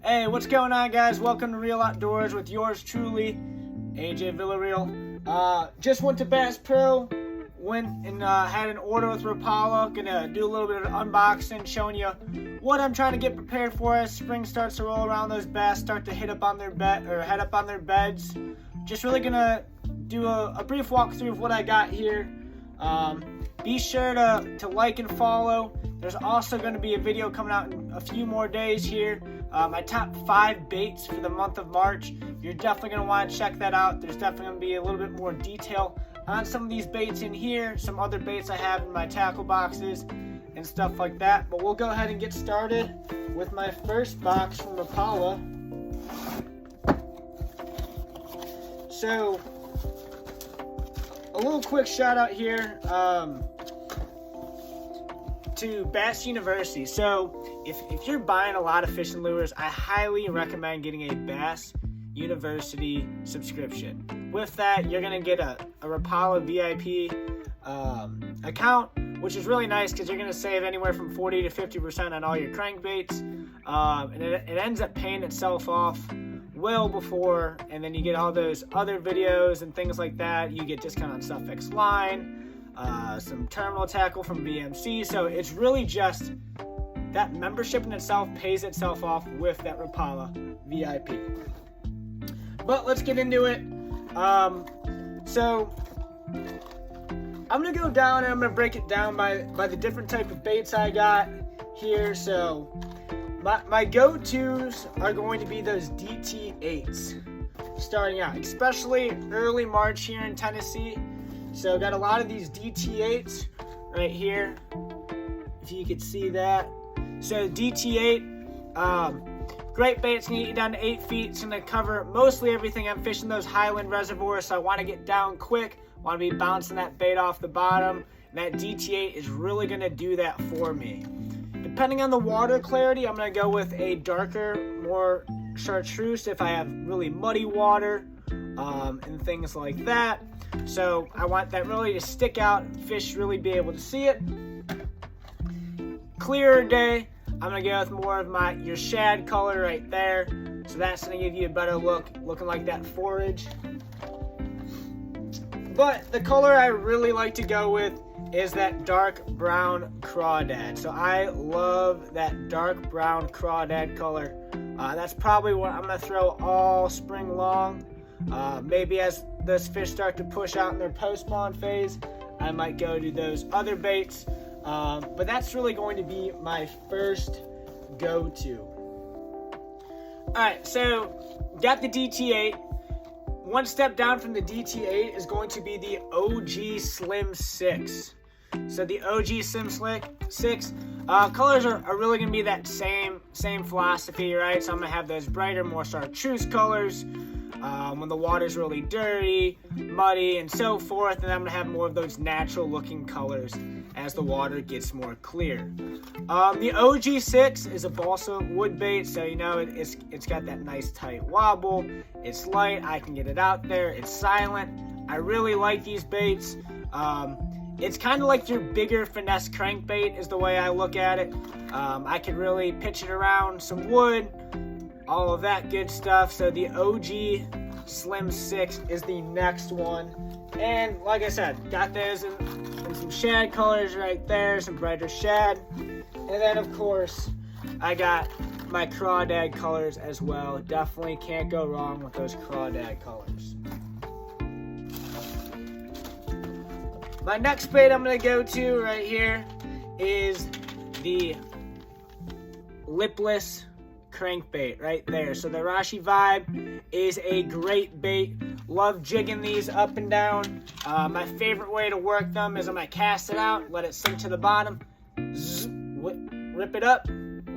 Hey, what's going on, guys? Welcome to Real Outdoors with yours truly, AJ Villarreal. Just went to Bass Pro, went and had an order with Rapala. Gonna do a little bit of unboxing, showing you what I'm trying to get prepared for as spring starts to roll around. Those bass start to head up on their beds. Just really gonna do a brief walkthrough of what I got here. Be sure to like and follow. There's also going to be a video coming out in a few more days here. My top 5 baits for the month of March. You're definitely going to want to check that out. There's definitely going to be a little bit more detail on some of these baits in here. Some other baits I have in my tackle boxes and stuff like that. But we'll go ahead and get started with my first box from Rapala. So, a little quick shout out here to Bass University. So if you're buying a lot of fishing lures, I highly recommend getting a Bass University subscription. With that, you're gonna get a Rapala VIP account, which is really nice because you're gonna save anywhere from 40 to 50% on all your crankbaits, and it ends up paying itself off well before, and then you get all those other videos and things like that. You get discount on Suffix Line, some terminal tackle from BMC. So it's really just that membership in itself pays itself off with that Rapala VIP. But let's get into it. So I'm gonna go down and I'm gonna break it down by the different type of baits I got here. So my go-tos are going to be those DT8s starting out, especially early March here in Tennessee. So got a lot of these DT8s right here, if you could see that. So DT8, great bait. It's gonna get you down to 8 feet. It's gonna cover mostly everything. I'm fishing those highland reservoirs, so I wanna get down quick. Wanna be bouncing that bait off the bottom. And that DT8 is really gonna do that for me. Depending on the water clarity, I'm gonna go with a darker, more chartreuse if I have really muddy water, and things like that. So I want that really to stick out, fish really be able to see it. Clearer day, I'm gonna go with more of your shad color right there. So that's gonna give you a better look, looking like that forage. But the color I really like to go with is that dark brown crawdad. So I love that dark brown crawdad color. That's probably what I'm gonna throw all spring long. Maybe as those fish start to push out in their post-spawn phase, I might go to those other baits. But that's really going to be my first go-to. Alright, so got the DT8. One step down from the DT8 is going to be the OG Slim 6. So the OG Slim 6, colors are really going to be that same philosophy, right? So I'm going to have those brighter, more chartreuse colors when the water's really dirty, muddy, and so forth. And I'm going to have more of those natural looking colors as the water gets more clear. The OG 6 is a balsa wood bait, so you know it's got that nice tight wobble. It's light, I can get it out there, it's silent. I really like these baits. It's kind of like your bigger finesse crankbait is the way I look at it. I can really pitch it around some wood, all of that good stuff. So the OG Slim 6 is the next one. And like I said, got those in some shad colors right there, some brighter shad. And then of course, I got my crawdad colors as well. Definitely can't go wrong with those crawdad colors. My next bait I'm gonna go to right here is the lipless crankbait right there. So the Arashi Vibe is a great bait. Love jigging these up and down. My favorite way to work them is I'm gonna cast it out, let it sink to the bottom, zzz, rip it up,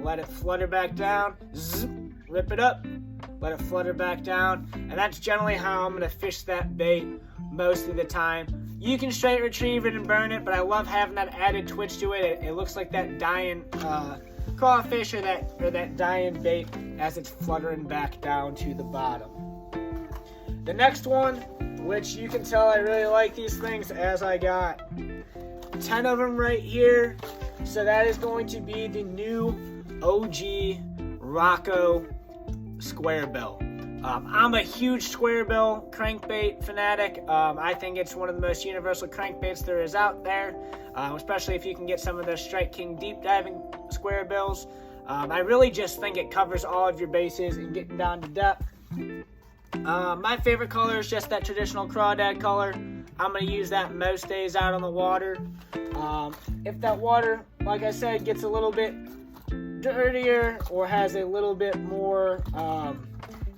let it flutter back down, zzz, rip it up, let it flutter back down. And that's generally how I'm gonna fish that bait most of the time. You can straight retrieve it and burn it, but I love having that added twitch to it. It looks like that dying crawfish or that dying bait as it's fluttering back down to the bottom. The next one, which you can tell I really like these things as I got 10 of them right here. So that is going to be the new OG Rocco square bill. I'm a huge square bill crankbait fanatic. I think it's one of the most universal crankbaits there is out there, especially if you can get some of those Strike King deep diving square bills. I really just think it covers all of your bases and getting down to depth. My favorite color is just that traditional crawdad color. I'm going to use that most days out on the water. If that water, like I said, gets a little bit dirtier or has a little bit more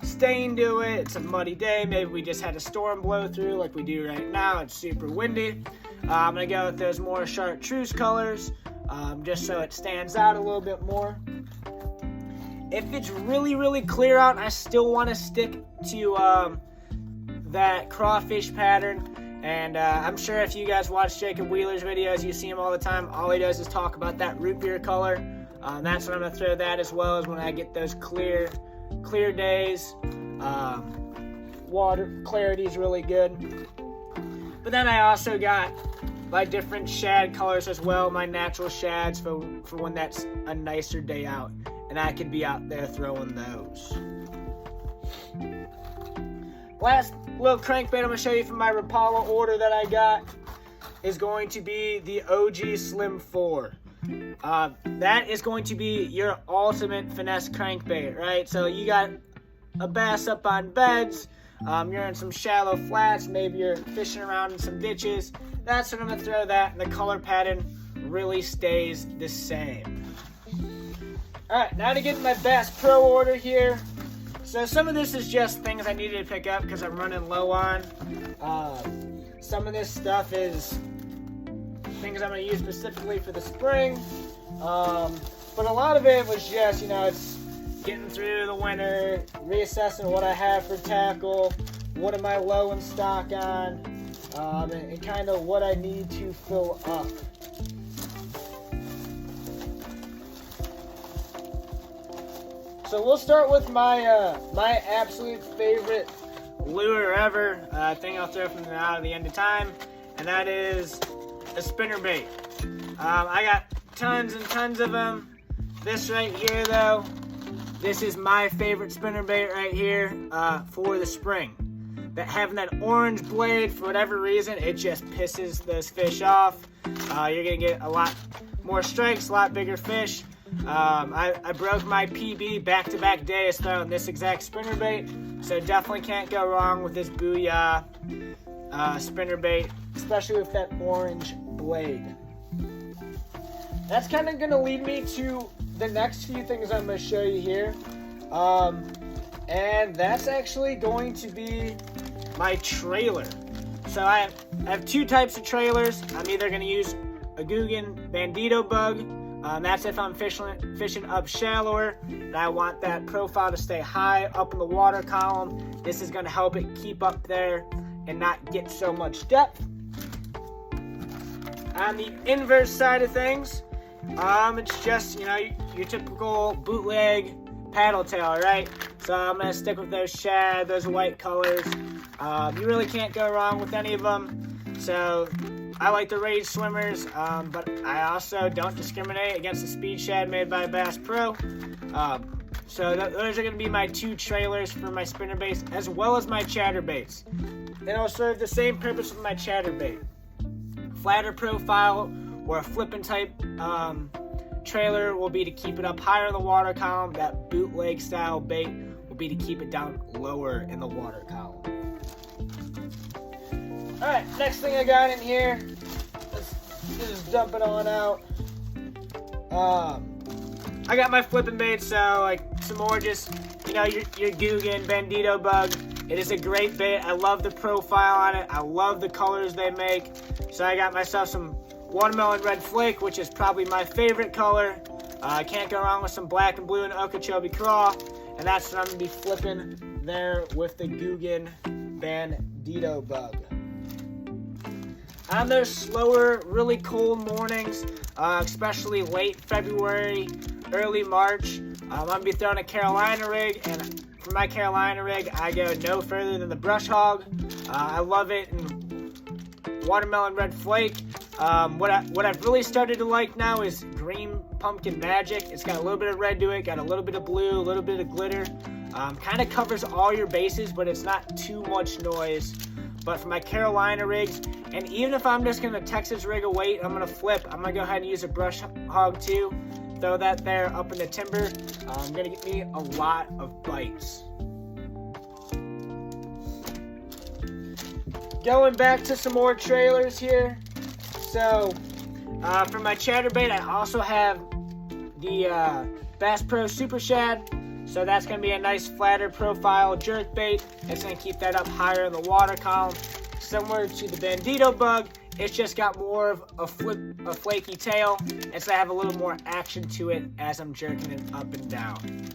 stain to it, it's a muddy day, maybe we just had a storm blow through like we do right now, it's super windy, I'm going to go with those more chartreuse colors, just so it stands out a little bit more. If it's really, really clear out, I still want to stick to that crawfish pattern. And I'm sure if you guys watch Jacob Wheeler's videos, you see him all the time. All he does is talk about that root beer color. That's when I'm going to throw that as well, as when I get those clear days. Water clarity is really good. But then I also got my different shad colors as well, my natural shads for when that's a nicer day out. And I could be out there throwing those. Last little crankbait I'm going to show you from my Rapala order that I got is going to be the OG Slim 4. That is going to be your ultimate finesse crankbait, right? So you got a bass up on beds, you're in some shallow flats, maybe you're fishing around in some ditches. That's when I'm going to throw that, and the color pattern really stays the same. Alright, now to get my Bass Pro order here. So some of this is just things I needed to pick up because I'm running low on. Some of this stuff is things I'm going to use specifically for the spring. But a lot of it was just, it's getting through the winter, reassessing what I have for tackle, what am I low in stock on, and kind of what I need to fill up. So we'll start with my absolute favorite lure ever, thing I'll throw from now to the end of time, and that is a spinnerbait. I got tons and tons of them. This right here, though, this is my favorite spinnerbait right here for the spring. That having that orange blade, for whatever reason, it just pisses those fish off. You're gonna get a lot more strikes, a lot bigger fish. I broke my PB back-to-back days throwing this exact spinnerbait, so definitely can't go wrong with this Booyah spinnerbait, especially with that orange blade. That's kind of going to lead me to the next few things I'm going to show you here, and that's actually going to be my trailer. So I have two types of trailers. I'm either going to use a Googan Bandito bug. That's if I'm fishing up shallower and I want that profile to stay high up in the water column. This is going to help it keep up there and not get so much depth. On the inverse side of things, it's just, your typical bootleg paddle tail, right? So I'm going to stick with those shad, those white colors. You really can't go wrong with any of them. So I like the Rage Swimmers, but I also don't discriminate against the Speed Shad made by Bass Pro. So those are going to be my two trailers for my spinnerbaits, as well as my chatterbaits. And it'll serve the same purpose with my chatterbait. Flatter profile or a flipping type trailer will be to keep it up higher in the water column. That bootleg style bait will be to keep it down lower in the water column. Alright, next thing I got in here, let's just dump it on out. I got my flipping baits, so like some more just, your Googan Bandito bug. It is a great bait. I love the profile on it. I love the colors they make. So I got myself some Watermelon Red Flake, which is probably my favorite color. I can't go wrong with some black and blue and Okeechobee Craw. And that's what I'm going to be flipping there with the Googan Bandito bug. On those slower, really cold mornings, especially late February, early March, I'm going to be throwing a Carolina rig, and for my Carolina rig, I go no further than the Brush Hog. I love it in Watermelon Red Flake. What I've really started to like now is Green Pumpkin Magic. It's got a little bit of red to it, got a little bit of blue, a little bit of glitter. Kind of covers all your bases, but it's not too much noise. But for my Carolina rigs, and even if I'm just going to Texas rig a weight, I'm going to flip. I'm going to go ahead and use a brush hog too. Throw that there up in the timber. I'm going to get me a lot of bites. Going back to some more trailers here. So, for my chatterbait, I also have the Bass Pro Super Shad. So that's going to be a nice flatter profile jerk bait. It's going to keep that up higher in the water column. Similar to the Bandito bug, it's just got more of a flaky tail. It's going to have a little more action to it as I'm jerking it up and down.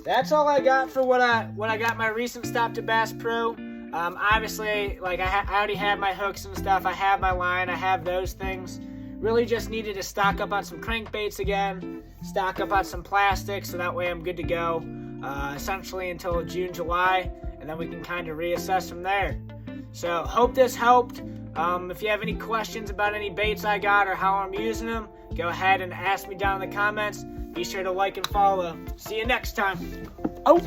That's all I got for what I got my recent stop to Bass Pro. Obviously, like I already have my hooks and stuff. I have my line. I have those things. Really just needed to stock up on some crankbaits again, stock up on some plastic, so that way I'm good to go, essentially until June, July, and then we can kind of reassess from there. So hope this helped. If you have any questions about any baits I got or how I'm using them, go ahead and ask me down in the comments. Be sure to like and follow. See you next time. Oh!